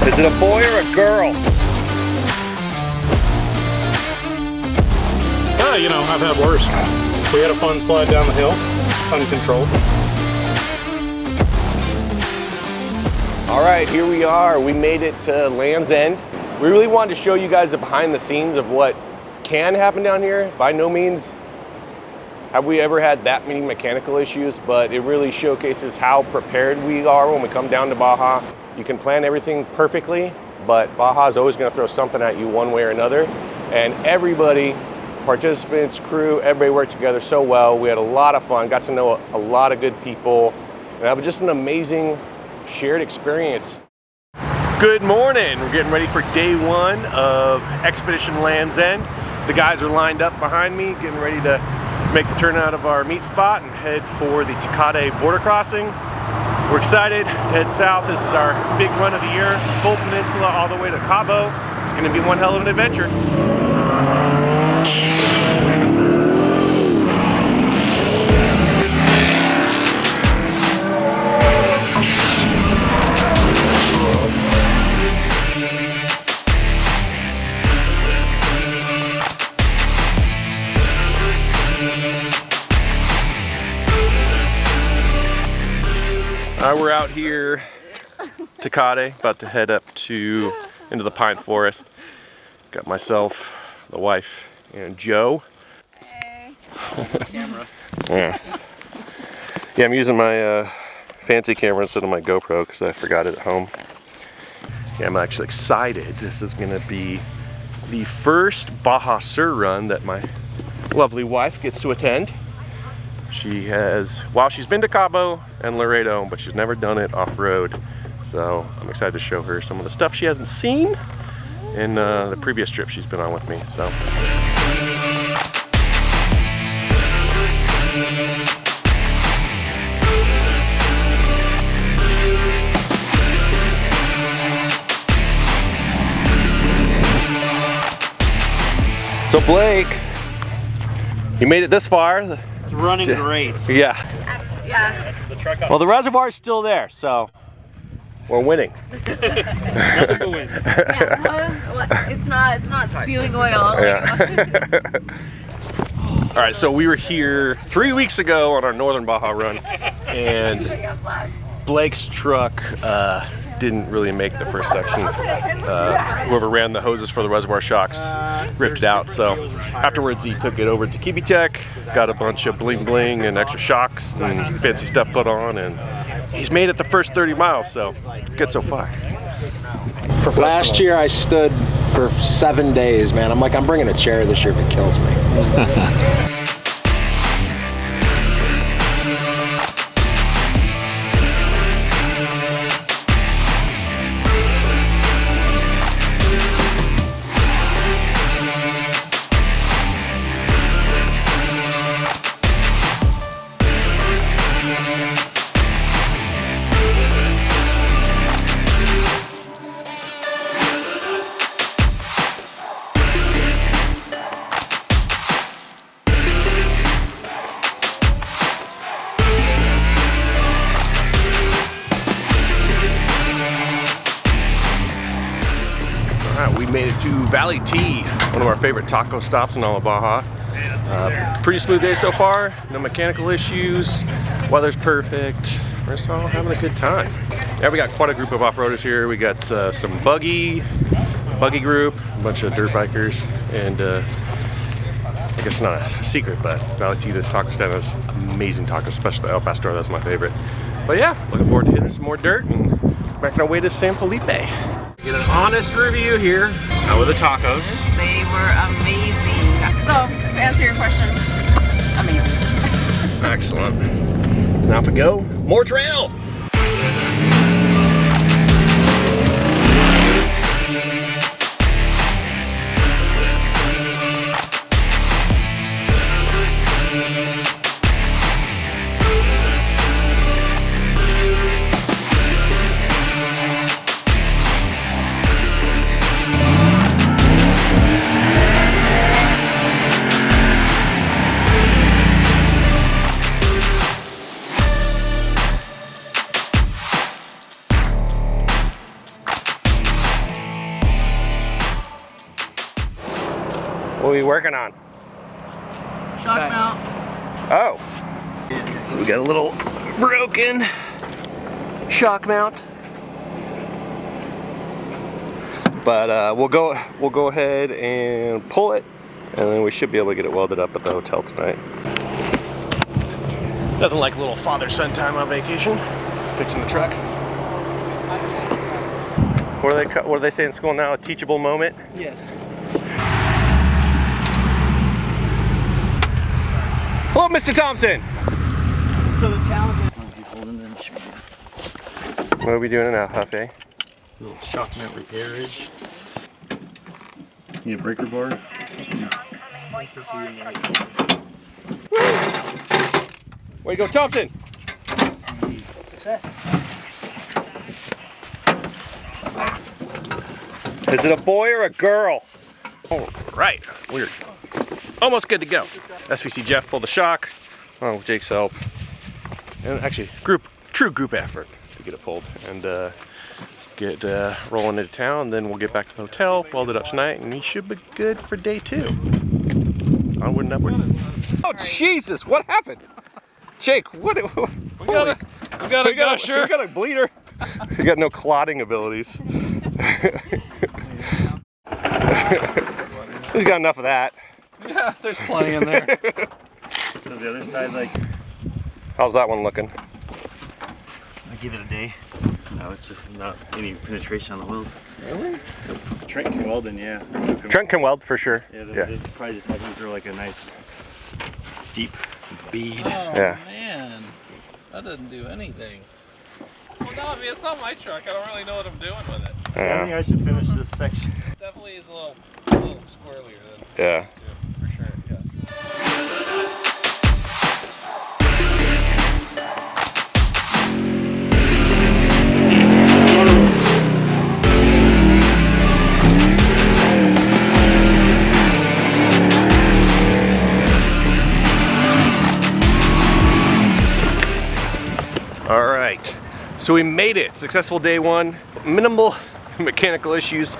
Is it a boy or a girl? You know, I've had worse. We had a fun slide down the hill, uncontrolled. All right, here we are. We made it to Land's End. We really wanted to show you guys the behind the scenes of what can happen down here. By no means have we ever had that many mechanical issues, but it really showcases how prepared we are when we come down to Baja. You can plan everything perfectly, but Baja is always going to throw something at you one way or another. And everybody, participants, crew, everybody worked together so well. We had a lot of fun, got to know a lot of good people, and have just an amazing shared experience. Good morning. We're getting ready for day one of Expedition Land's End. The guys are lined up behind me, getting ready to make the turn out of our meet spot and head for the Cabo border crossing. We're excited to head south. This is our big run of the year, full peninsula all the way to Cabo. It's going to be one hell of an adventure. We're out here to Cabo, about to head up into the pine forest. Got myself, the wife, and Joe. Hey. Camera. Yeah, I'm using my fancy camera instead of my GoPro because I forgot it at home. Yeah, I'm actually excited. This is going to be the first Baja Sur run that my lovely wife gets to attend. She has, well, she's been to Cabo and Laredo, but she's never done it off-road. So I'm excited to show her some of the stuff she hasn't seen in the previous trip she's been on with me. So. So Blake, you made it this far. Running great. Yeah. Yeah. Well, the reservoir's still there, so we're winning. Nothing but wins. Yeah, it's not spewing oil. Yeah. All right, so we were here 3 weeks ago on our Northern Baja run, and Blake's truck didn't really make the first section. Whoever ran the hoses for the reservoir shocks ripped it out, so afterwards he took it over to Kibi Tech, got a bunch of bling bling and extra shocks and fancy stuff put on, and he's made it the first 30 miles, so good so far. Last year I stood for 7 days, man. I'm like, I'm bringing a chair this year if it kills me. We made it to Valley T, one of our favorite taco stops in all of Baja. Pretty smooth day so far, no mechanical issues, weather's perfect, we're just all having a good time. Yeah, we got quite a group of off-roaders here. We got some buggy group, a bunch of dirt bikers, and I guess not a secret, but Valley T, this taco stand has amazing tacos, especially El Pastor, that's my favorite. But yeah, looking forward to hitting some more dirt and making our way to San Felipe. Get an honest review here. How were the tacos? They were amazing. So, to answer your question, amazing. Excellent. Now off we go. More trail. we working on? Shock mount. Oh. So we got a little broken shock mount. But we'll go ahead and pull it, and then we should be able to get it welded up at the hotel tonight. Nothing like a little father-son time on vacation, fixing the truck. What do they say in school now? A teachable moment? Yes. Hello, Mr. Thompson. So the challenge is he's holding the machine. What are we doing now, Huffy? Little shock mount repairage. Need a breaker bar. Way to go, Thompson! Success. Is it a boy or a girl? All right, we're almost good to go. SVC Jeff pulled the shock, along with Jake's help. And actually, true group effort to get it pulled and get rolling into town. Then we'll get back to the hotel, weld it up tonight, and we should be good for day 2. Onward and upward. Oh Jesus! What happened, Jake? What? We got a bleeder. We got no clotting abilities. He's got enough of that. Yeah, there's plenty in there. So the other side, like, How's that one looking? I give it a day. No, it's just not any penetration on the welds. Really? Trent can weld in, yeah. Trent can weld for sure. Yeah, Yeah. they probably just have him through like a nice deep bead. Oh Yeah. man, that doesn't do anything. Well, no, I mean it's not my truck. I don't really know what I'm doing with it. I think I should finish this section. Definitely is a little squirrelier than Yeah. these two, for sure. Yeah. All right, so we made it. Successful day 1. Minimal mechanical issues.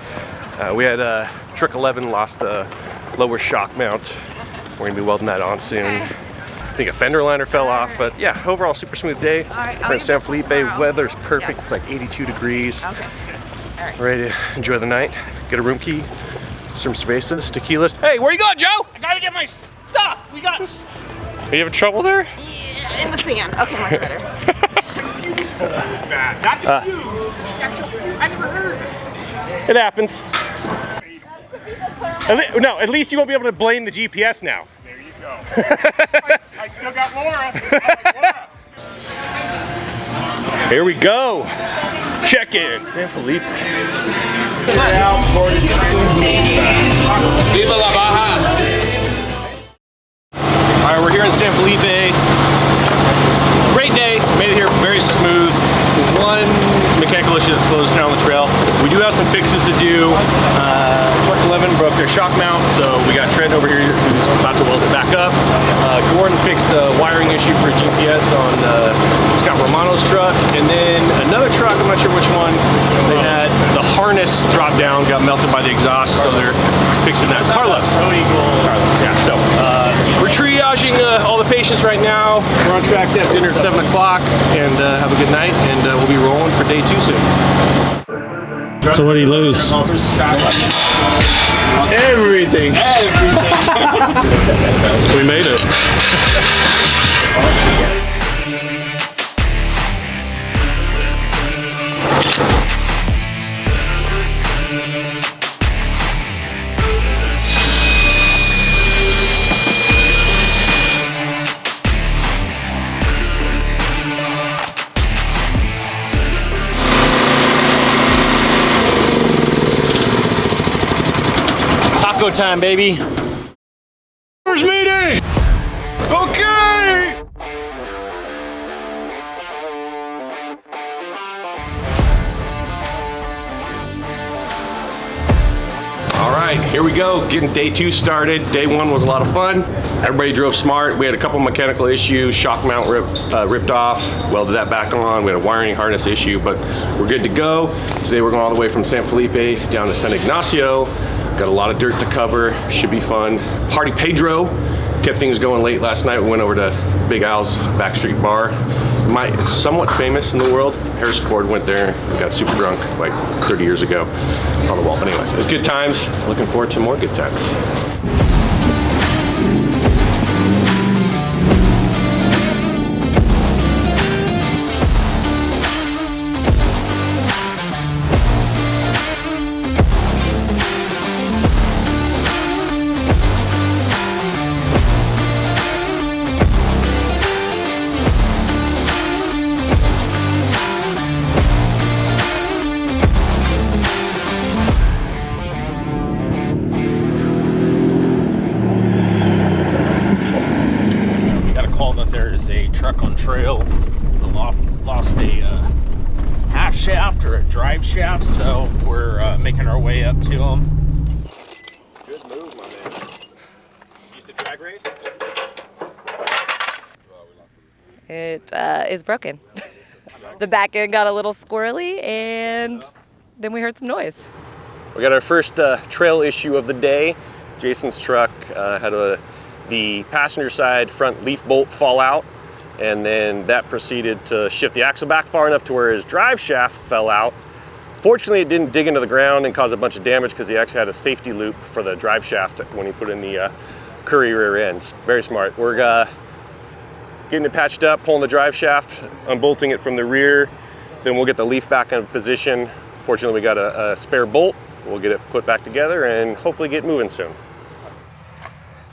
We had truck 11 lost a lower shock mount. We're gonna be welding that on soon. I think a fender liner fell off, but yeah, overall super smooth day. right, We're in San Felipe. tomorrow. Weather's perfect. Yes. It's like 82 degrees. Okay. All right. Ready to enjoy the night. Get a room key, some cervezas, tequilas. Hey, where you going, Joe? I gotta get my stuff. We got. Are you having trouble there? Yeah, in the sand. Okay, much better. Not confused. I never heard. It happens. At least you won't be able to blame the GPS now. There you go. I still got Laura. Here we go. Check in, San Felipe. Viva la Baja! All right, we're here in San Felipe. Great day, made it here very smooth. One mechanical issue that slows us down the trail. We do have some fixes to do. Truck 11 broke their shock mount, so we got Trent over here who's about to weld it back up. Gordon fixed a wiring issue for a GPS on Scott Romano's truck, and then another truck, I'm not sure which one, they had the harness drop down, got melted by the exhaust, so they're fixing that. Carlos, yeah, so we're triaging all the patients right now. We're on track to have dinner at 7 o'clock, and have a good night, and we'll be rolling for day 2 soon. So what do you lose? Everything. We made it. Taco time, baby. First meeting! Okay! All right, here we go, getting day 2 started. Day 1 was a lot of fun. Everybody drove smart. We had a couple mechanical issues. Shock mount ripped off, welded that back on. We had a wiring harness issue, but we're good to go. Today we're going all the way from San Felipe down to San Ignacio. Got a lot of dirt to cover, should be fun. Party Pedro kept things going late last night. We went over to Big Al's Backstreet Bar. Somewhat famous in the world. Harrison Ford went there and got super drunk like 30 years ago on the wall. But anyways, it was good times. Looking forward to more good times. Trail, lost a half shaft or a drive shaft, so we're making our way up to them. Good move, my man. Used to drag race? It is broken. The back end got a little squirrely, and then we heard some noise. We got our first trail issue of the day. Jason's truck had the passenger side front leaf bolt fall out, and then that proceeded to shift the axle back far enough to where his drive shaft fell out. Fortunately, it didn't dig into the ground and cause a bunch of damage because he actually had a safety loop for the drive shaft when he put in the Curry rear end. Very smart. We're getting it patched up, pulling the drive shaft, unbolting it from the rear, then we'll get the leaf back in position. Fortunately, we got a spare bolt. We'll get it put back together and hopefully get moving soon.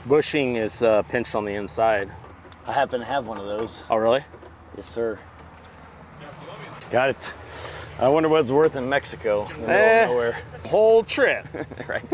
Bushing is pinched on the inside. I happen to have one of those. Oh, really? Yes, sir. Got it. I wonder what it's worth in Mexico. In the middle of nowhere. Whole trip. Right.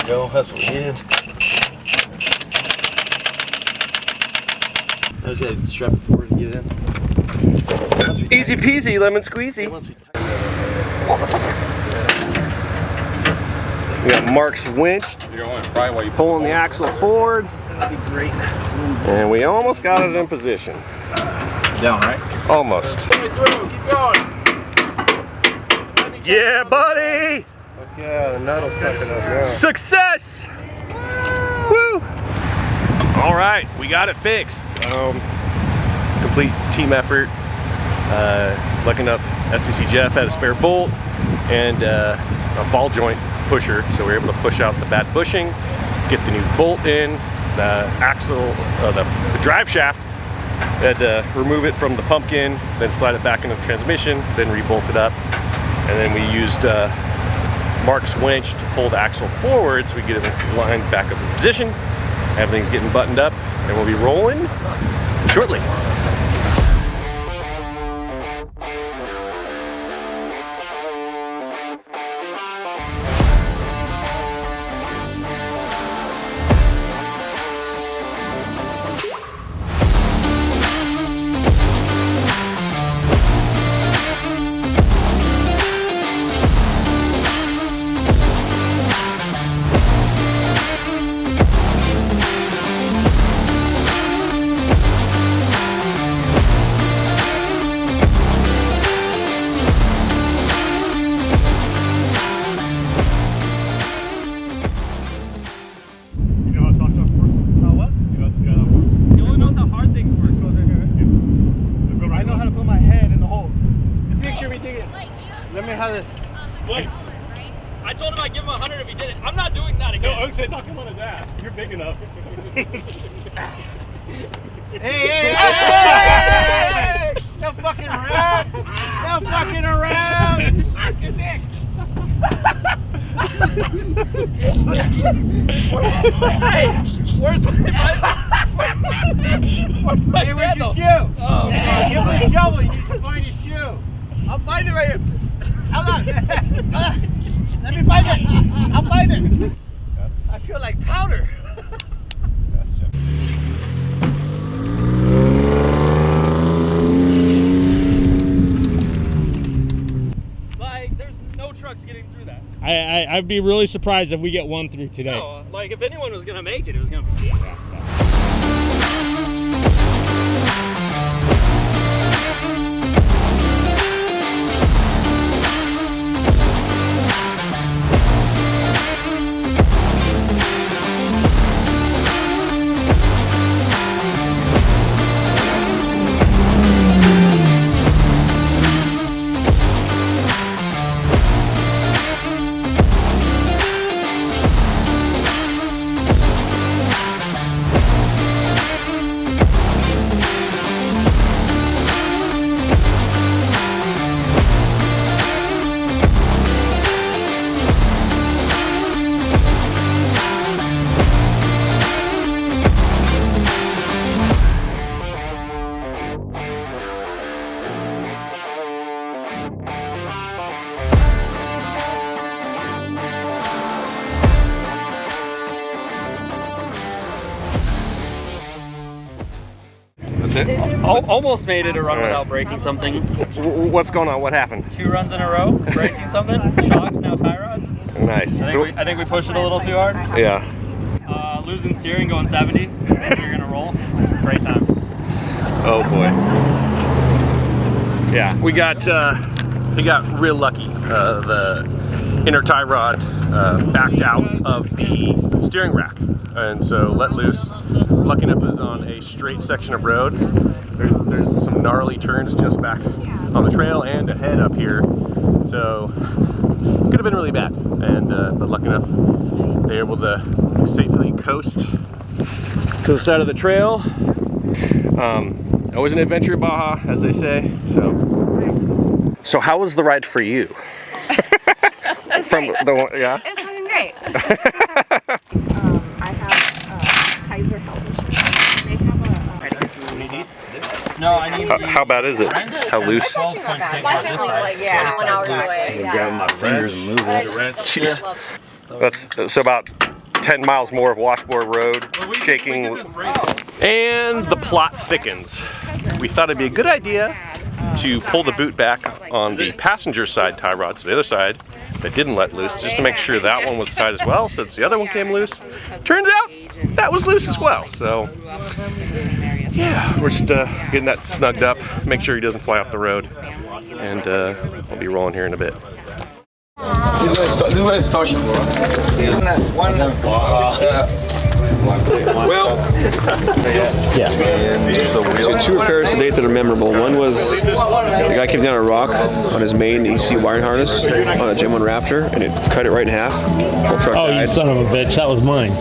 Go. That's what we did. I just gotta strap it forward and get it in. Easy peasy, lemon squeezy. We got Mark's winch pulling the axle forward. That'd be great. And we almost got it in position. Down, right? Almost. Keep going. Yeah, buddy! Yeah, the nut will suck it up now. Success! Woo! All right, we got it fixed. Complete team effort. Lucky enough, SVC Jeff had a spare bolt and a ball joint pusher, so we were able to push out the bad bushing, get the new bolt in, the axle, the drive shaft. Had to remove it from the pumpkin, then slide it back into the transmission, then rebolt it up, and then we used Mark's winch to pull the axle forward so we get it lined back up in position. Everything's getting buttoned up and we'll be rolling shortly. Let me have this. Wait. I told him I'd give him 100 if he did it. I'm not doing that again. No, Oak said knock him on his ass. You're big enough. Hey! No fucking around! No fucking around! Suck your dick! Where's my sandal? Shoe. Oh, yeah, give me a shovel. You need to find your shoe. I'll find it right here. Hold on. Let me find it. I'll find it. I feel like powder. Like, there's no trucks getting through that. I'd be really surprised if we get one through today. No, like if anyone was gonna make it, it was gonna be. Almost made it a run without breaking something. What's going on? What happened? 2 runs in a row, breaking something. Shocks, now tie rods. Nice. I think we pushed it a little too hard. Yeah. Losing steering, going 70. You're gonna roll. Great time. Oh boy. Yeah, we got real lucky. The inner tie rod backed out of the steering rack, and so let loose. Lucky enough it was on a straight section of roads. There's some gnarly turns just back on the trail and ahead up here, so could have been really bad. And but lucky enough they were able to safely coast to the side of the trail. Always an adventure in Baja, as they say. So how was the ride for you? It's From great. the one, yeah. It's fucking great. I have Kaiser Health Insurance. They have No, I need. How bad is it? How loose? My family, like, yeah, 1 hour away. I'm grabbing my fingers and moving it. Jeez. That's so about 10 miles more of washboard road, shaking. And the plot thickens. We thought it'd be a good idea to pull the boot back on the passenger side tie rod to the other side that didn't let loose, just to make sure that one was tight as well, since the other one came loose. Turns out that was loose as well, so yeah, we're just getting that snugged up, make sure he doesn't fly off the road, and we'll be rolling here in a bit. This one is touching, bro. Well, yeah. So 2 repairs to date that are memorable. One was the guy came down a rock on his main EC wiring harness on a Gen 1 Raptor, and it cut it right in half. Whole truck Oh, died. you son of a bitch! That was mine.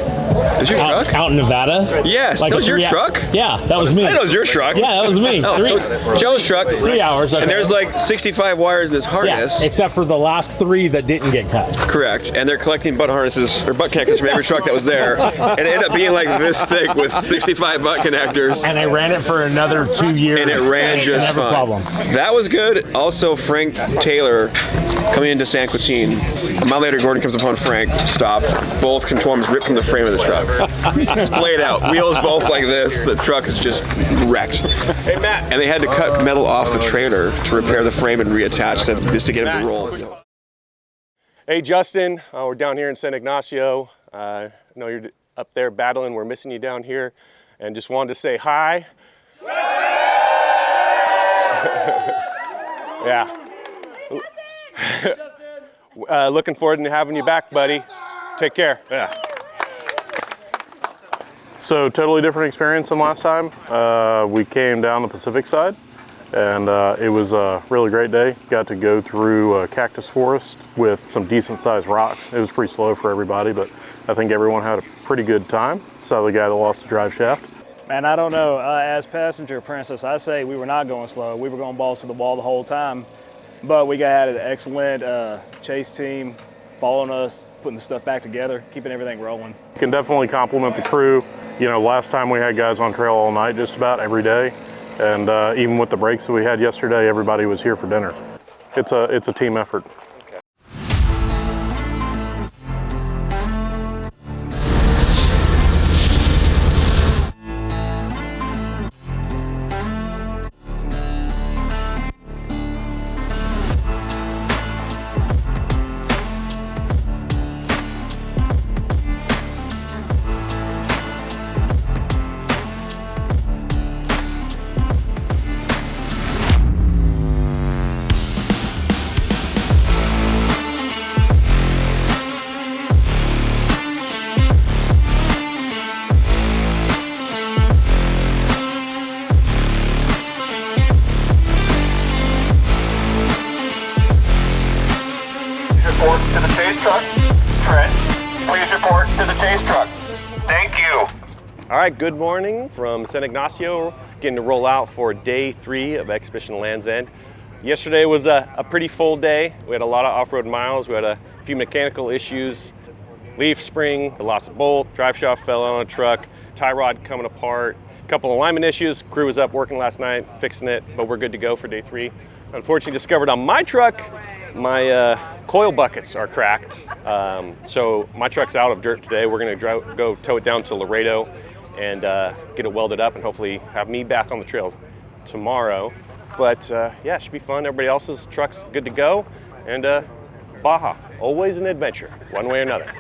Was your truck? Out in Nevada? Yes, that was your truck? Yeah, that was me. I know it was your truck. Yeah, that was me. Oh, so Joe's truck. 3 hours. Okay. And there's like 65 wires in this harness. Yeah, except for the last 3 that didn't get cut. Correct. And they're collecting butt harnesses or butt connectors from every truck that was there. And it ended up being like this thick with 65 butt connectors. And I ran it for another 2 years. And it ran just never fine. problem. That was good. Also, Frank Taylor coming into San Quentin. A mile later, Gordon comes upon Frank, stopped. Both control arms ripped from the frame of the truck. Splayed out. Wheels both like this. The truck is just wrecked. Hey, Matt. And they had to cut metal off the trailer to repair the frame and reattach it just to get him to roll. Hey, Justin, we're down here in San Ignacio. I know you're up there battling. We're missing you down here, and just wanted to say hi. Yeah. Looking forward to having you back, buddy. Take care. Yeah. So totally different experience than last time. We came down the Pacific side, and it was a really great day. Got to go through a cactus forest with some decent sized rocks. It was pretty slow for everybody, but I think everyone had a pretty good time. Saw the guy that lost the drive shaft. Man, I don't know. As passenger princess, I say we were not going slow. We were going balls to the wall the whole time. But we had an excellent chase team following us putting the stuff back together, keeping everything rolling. You can definitely compliment the crew. You know, last time we had guys on trail all night, just about every day. And even with the breaks that we had yesterday, everybody was here for dinner. It's a team effort. Report to the chase truck. Trent, please report to the chase truck. Thank you. All right, good morning from San Ignacio. Getting to roll out for day 3 of Expedition Land's End. Yesterday was a pretty full day. We had a lot of off-road miles. We had a few mechanical issues. Leaf spring, lost a bolt, drive shaft fell on a truck, tie rod coming apart, a couple of alignment issues. Crew was up working last night, fixing it, but we're good to go for day 3. Unfortunately discovered on my truck, my coil buckets are cracked. So my truck's out of dirt today. We're gonna go tow it down to Laredo and get it welded up and hopefully have me back on the trail tomorrow. But yeah, it should be fun. Everybody else's truck's good to go. And Baja, always an adventure, one way or another.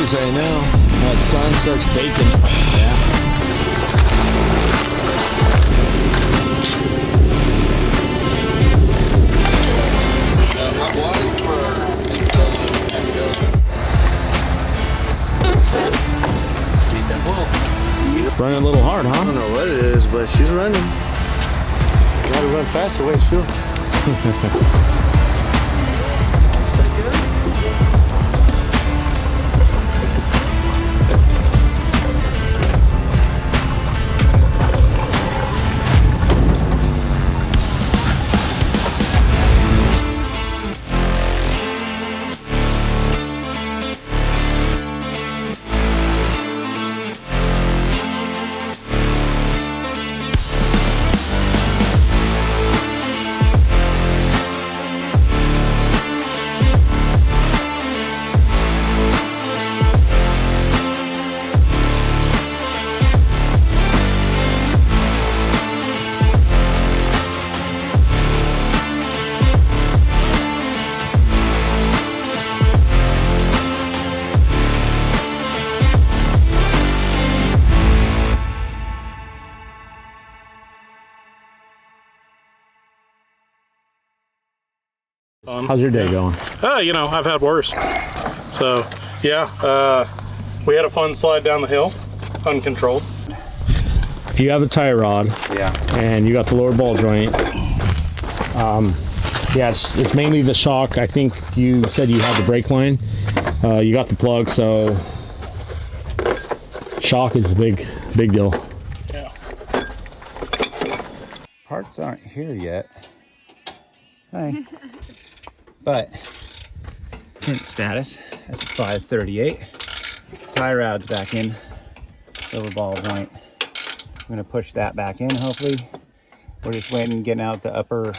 Right now, the sun starts baking. Yeah. Running a little hard, huh? I don't know what it is, but she's running. Gotta run faster, waste fuel. How's your day going? You know, I've had worse. So Yeah, we had a fun slide down the hill, uncontrolled. If you have a tie rod, and you got the lower ball joint, yeah, it's mainly the shock. I think you said you had the brake line. You got the plug, so shock is a big deal. Yeah. Parts aren't here yet. Hi. But print status, that's a 538. Tie rod's back in, lower ball joint. I'm gonna push that back in, hopefully. We're just waiting, getting out the upper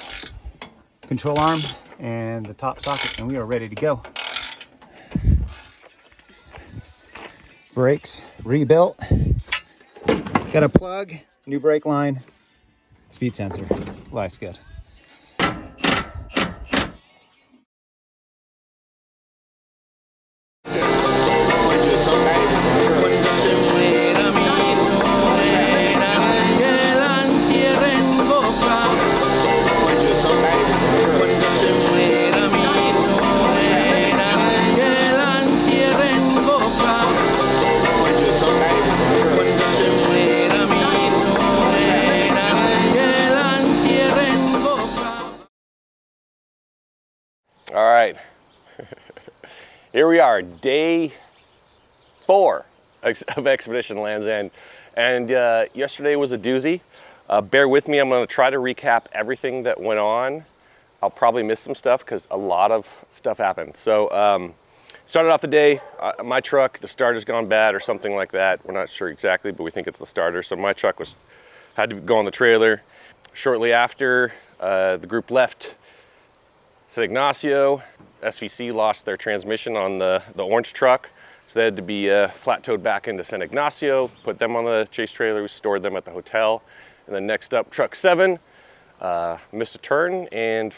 control arm and the top socket, and we are ready to go. Brakes rebuilt. Got a plug, new brake line, speed sensor. Life's good. All right, here we are, day 4 of Expedition Land's End, and yesterday was a doozy. Bear with me, I'm going to try to recap everything that went on. I'll probably miss some stuff because a lot of stuff happened. So started off the day, my truck, the starter's gone bad or something like that. We're not sure exactly, but we think it's the starter. So my truck had to go on the trailer. Shortly after, the group left San Ignacio. SVC lost their transmission on the orange truck, so they had to be flat towed back into San Ignacio, put them on the chase trailer, we stored them at the hotel. And then next up, truck 7 missed a turn and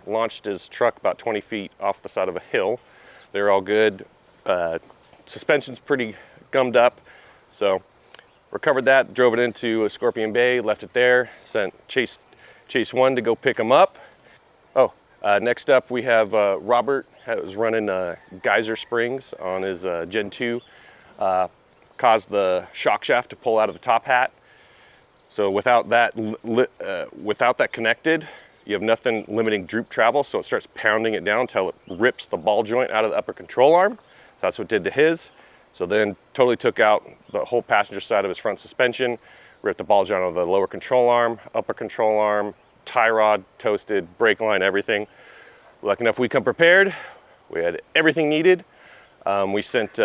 launched his truck about 20 feet off the side of a hill. They're all good. Suspension's pretty gummed up, so recovered that, drove it into Scorpion Bay, left it there, sent Chase 1 to go pick him up. Next up, we have Robert, who's running geyser springs on his Gen 2, caused the shock shaft to pull out of the top hat. So without that connected, you have nothing limiting droop travel, so it starts pounding it down until it rips the ball joint out of the upper control arm. So that's what it did to his. So then totally took out the whole passenger side of his front suspension, ripped the ball joint out of the lower control arm, upper control arm, tie rod, toasted, brake line, everything. Lucky enough we come prepared. We had everything needed. We sent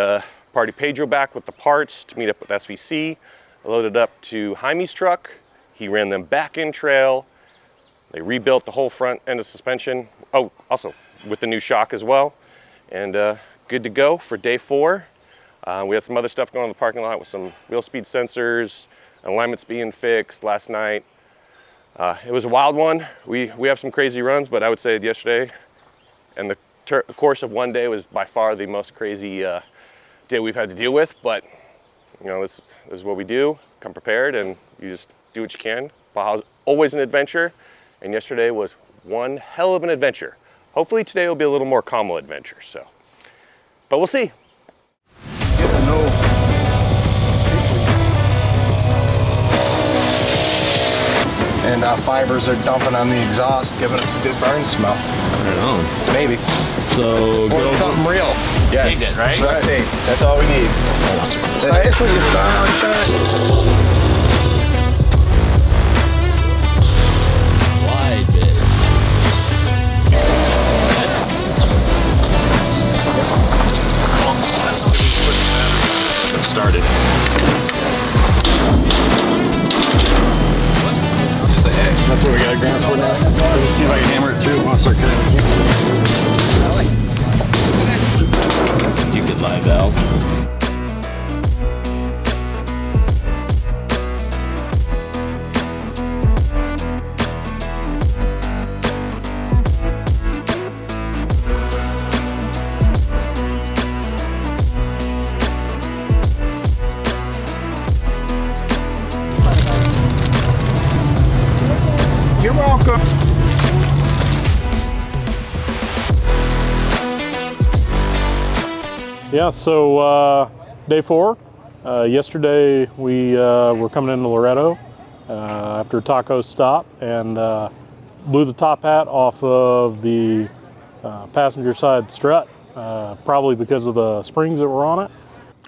Party Pedro back with the parts to meet up with SVC, loaded up to Jaime's truck. He ran them back in trail. They rebuilt the whole front end of suspension. Oh, also with the new shock as well. And good to go for day 4. We had some other stuff going on in the parking lot with some wheel speed sensors, alignments being fixed last night. It was a wild one. We have some crazy runs, but I would say yesterday and the course of one day was by far the most crazy day we've had to deal with. But you know, this is what we do. Come prepared, and you just do what you can. Baja's always an adventure, and yesterday was one hell of an adventure. Hopefully today will be a little more calm adventure. So, but we'll see. And fibers are dumping on the exhaust, giving us a good burn smell. Right on. Maybe. So or something real. Yeah. Take it, right? Right. That's all we need. That's what you found. Wide bit. Started. That's what we got ground for now. Let's see if I can hammer it through. I want to start cutting it. You could live out. You're welcome. Yeah, so day 4. Yesterday we were coming into Loretto after a taco stop and blew the top hat off of the passenger side strut, probably because of the springs that were on it.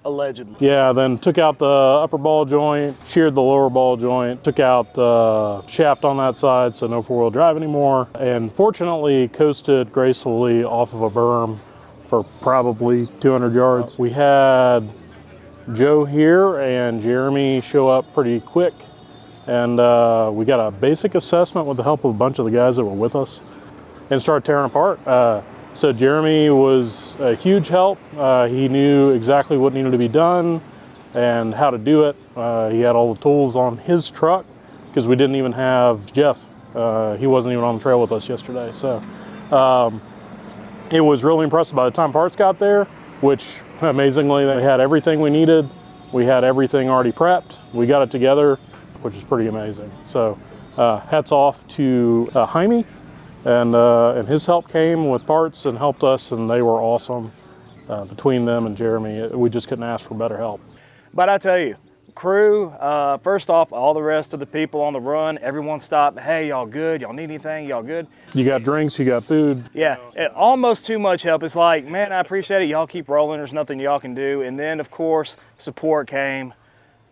Allegedly. Yeah, then took out the upper ball joint, sheared the lower ball joint, took out the shaft on that side, so no four-wheel drive anymore, and fortunately coasted gracefully off of a berm for probably 200 yards. We had Joe here and Jeremy show up pretty quick, and we got a basic assessment with the help of a bunch of the guys that were with us and started tearing apart. So Jeremy was a huge help. He knew exactly what needed to be done and how to do it. He had all the tools on his truck because we didn't even have Jeff. He wasn't even on the trail with us yesterday. So it was really impressive by the time parts got there, which amazingly they had everything we needed. We had everything already prepped. We got it together, which is pretty amazing. So hats off to Jaime. And his help came with parts and helped us, and they were awesome. Between them and Jeremy, we just couldn't ask for better help. But I tell you, crew, first off, all the rest of the people on the run, everyone stopped. Hey, y'all good? Y'all need anything? Y'all good? You got drinks, you got food. Yeah, almost too much help. It's like, man, I appreciate it. Y'all keep rolling. There's nothing y'all can do. And then, of course, support came,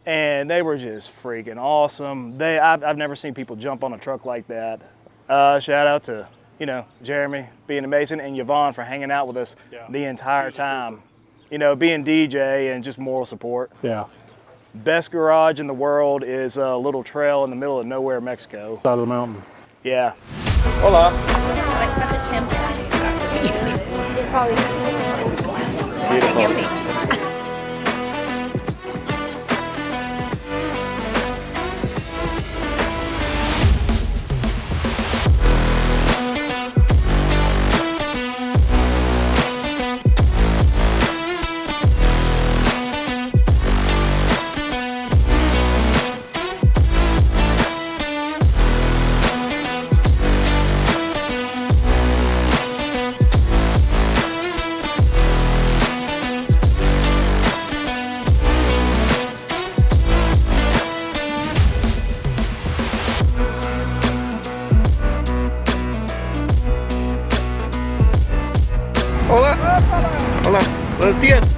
and they were just freaking awesome. I've never seen people jump on a truck like that. Shout out to, Jeremy being amazing and Yvonne for hanging out with us the entire time. Being DJ and just moral support. Yeah. Best garage in the world is a little trail in the middle of nowhere, Mexico. Side of the mountain. Yeah. Hola. Beautiful. Hola, buenos días.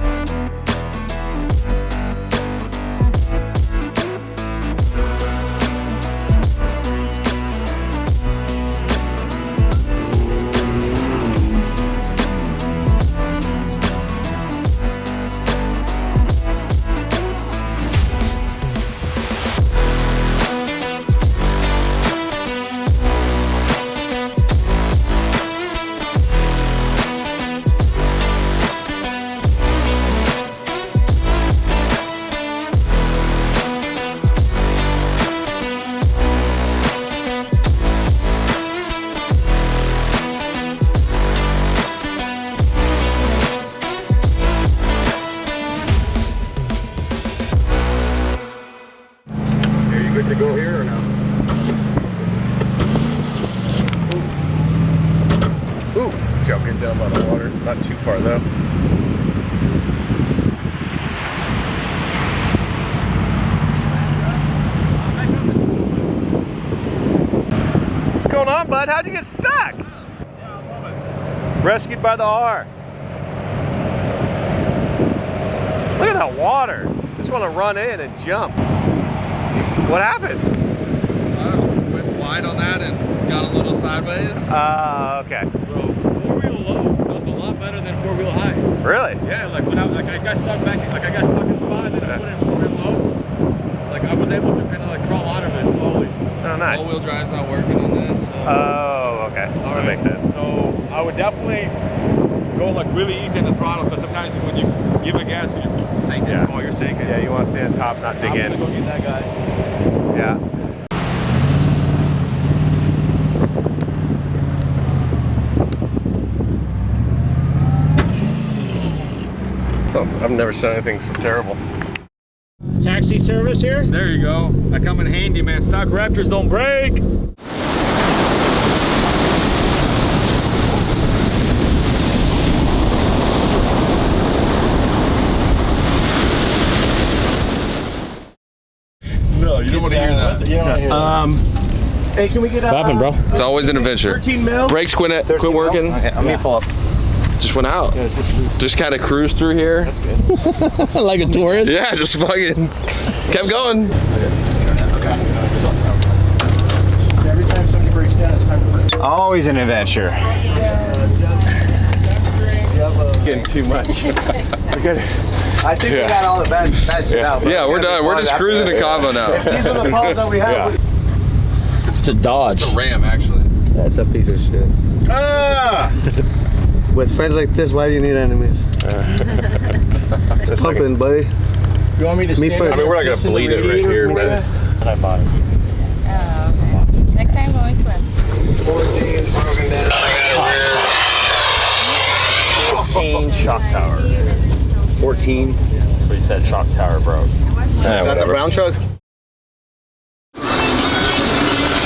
Good to go here or no? Ooh, jumping down by the water. Not too far though. What's going on, bud? How'd you get stuck? Rescued by the R. Look at that water. Just want to run in and jump. What happened? I just went wide on that and got a little sideways. Okay. Bro, four-wheel low does a lot better than four-wheel high. Really? Yeah, like when I got stuck back, I got stuck in spot, and then I put it in four-wheel low. Like I was able to kind of like crawl out of it slowly. Oh, nice. All-wheel drive's not working on this. So. Oh, okay. That makes sense. So I would definitely go like really easy on the throttle because sometimes when you give a gas, when you're sinking, you're sinking. Yeah, you want to stay on top, not dig in. I'm gonna go get that guy. Yeah. I've never seen anything so terrible. Taxi service here? There you go. I come in handy, man. Stock Raptors don't break. Hey, can we get What happened, bro? It's always an adventure. 13 mil? Brakes quit working. Okay, let me pull up. Just went out. Just kind of cruised through here. Like a tourist? Yeah, just fucking kept going. Every time somebody breaks down, it's time to break. Always an adventure. Getting too much. I think we got all the bad shit out. Yeah, we're done. We're just cruising to Cabo now. These are the problems that we have. It's a Dodge. It's a Ram, actually. That's a piece of shit. With friends like this, why do you need enemies? It's pumping, buddy. You want me to stand first. I mean, we're not gonna bleed it right here, but I bought it. Next time going to West. 14 shock tower. 14. So he said shock tower broke. Is that the brown truck?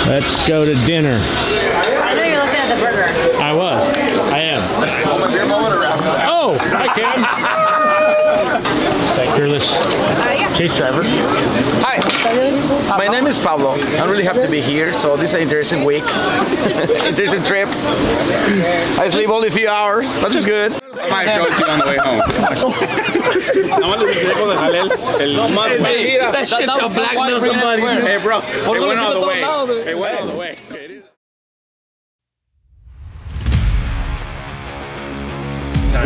Let's go to dinner. I know you're looking at the burger. I was. I am. Oh, hi, Cam. Fearless chase driver. Hi, my name is Pablo. I'm really happy to be here. So this is an interesting week, interesting trip. I sleep only a few hours, but it's good. I might show it to you on the way home. That shit will blackmail somebody. Hey, bro, it went all the way. It went all the way.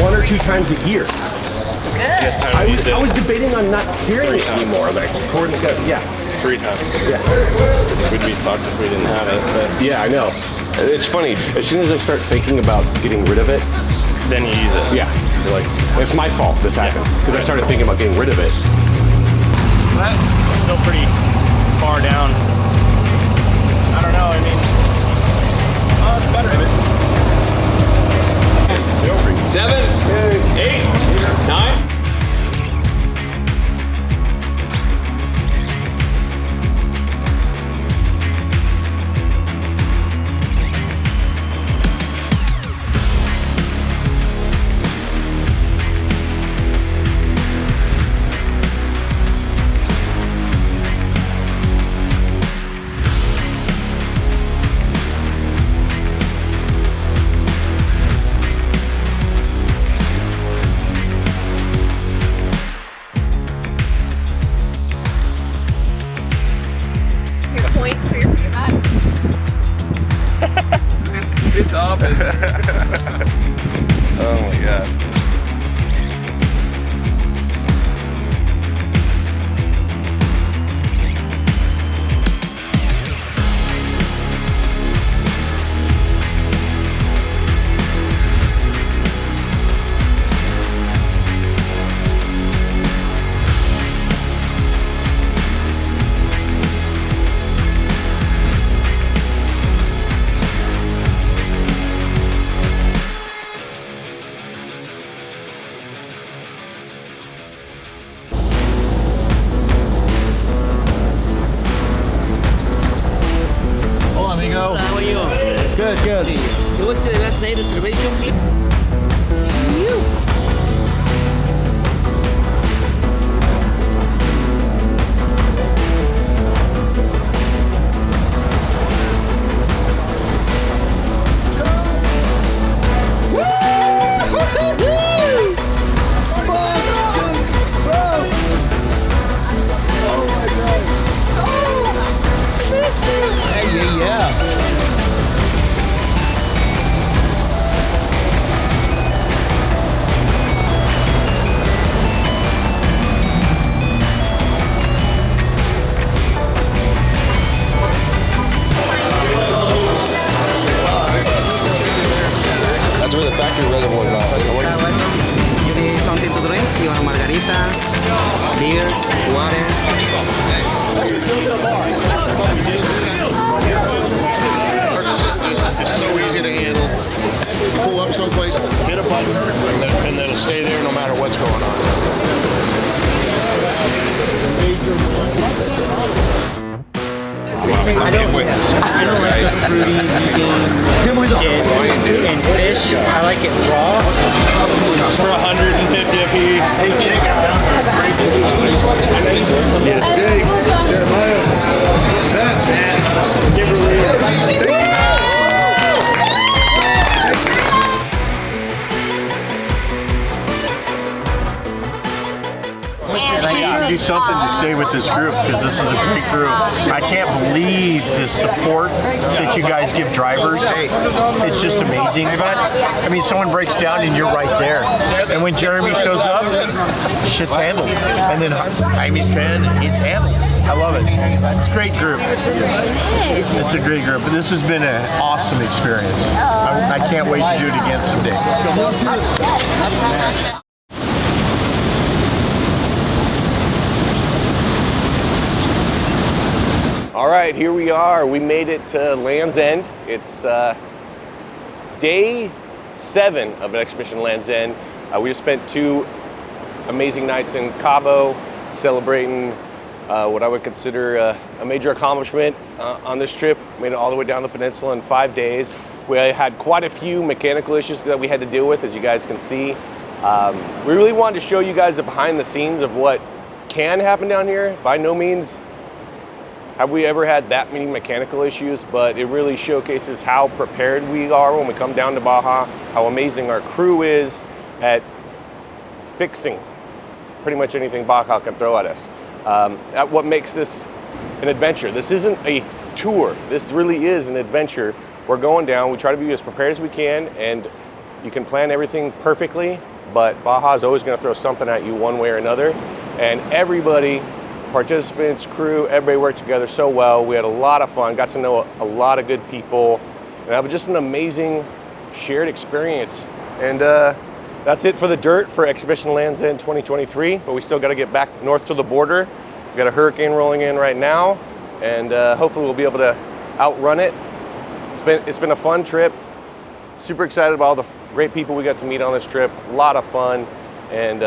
one or two times a year. I was debating on not carrying it anymore. Like, Gordon's got, 3 times. Yeah. We'd be fucked if we didn't have it. But Yeah, I know. It's funny. As soon as I start thinking about getting rid of it, then you use it. yeah, you're like, it's my fault this happened. Because I started thinking about getting rid of it. Still pretty far down. I don't know, I mean, it's better. 7, 8, 9. It's up. Oh my god. Hola, how are you? Good, good. You what's the last name reservation, please? That's where the factory reservoir is at. You need something to drink? You want a margarita, beer, water? It's so easy to handle. Pull up someplace, hit a button, and then it'll stay there no matter what's going on. I don't like fruity vegan and fish. I like it raw. For 150 a piece. Hey, chicken. Kimberly. stay with this group because this is a great group. I can't believe the support that you guys give drivers. It's just amazing. I mean, someone breaks down and you're right there. And when Jeremy shows up, shit's handled. And then Jaime's can, and he's handled. I love it. It's a great group. It's a great group. This has been an awesome experience. I can't wait to do it again someday. All right, here we are. We made it to Land's End. It's day 7 of an expedition Land's End. We just spent 2 amazing nights in Cabo celebrating what I would consider a major accomplishment on this trip. Made it all the way down the peninsula in 5 days. We had quite a few mechanical issues that we had to deal with, as you guys can see. We really wanted to show you guys the behind the scenes of what can happen down here. By no means have we ever had that many mechanical issues, but it really showcases how prepared we are when we come down to Baja, how amazing our crew is at fixing pretty much anything Baja can throw at us. At what makes this an adventure. This isn't a tour. This really is an adventure. We're going down. We try to be as prepared as we can, and you can plan everything perfectly, but Baja is always going to throw something at you one way or another. And everybody, participants, crew, everybody worked together so well. We had a lot of fun, got to know a lot of good people, and have just an amazing shared experience. And that's it for the dirt for Expedition Land's End 2023, but we still got to get back north to the border. We got a hurricane rolling in right now, and hopefully we'll be able to outrun it. It's been a fun trip. Super excited about all the great people we got to meet on this trip. A lot of fun, and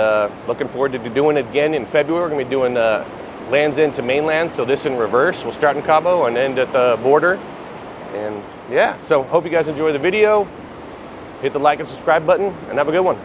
looking forward to doing it again in February. We're gonna be doing Land's End to mainland, so this in reverse. We'll start in Cabo and end at the border. And yeah, so hope you guys enjoy the video. Hit the like and subscribe button, and have a good one.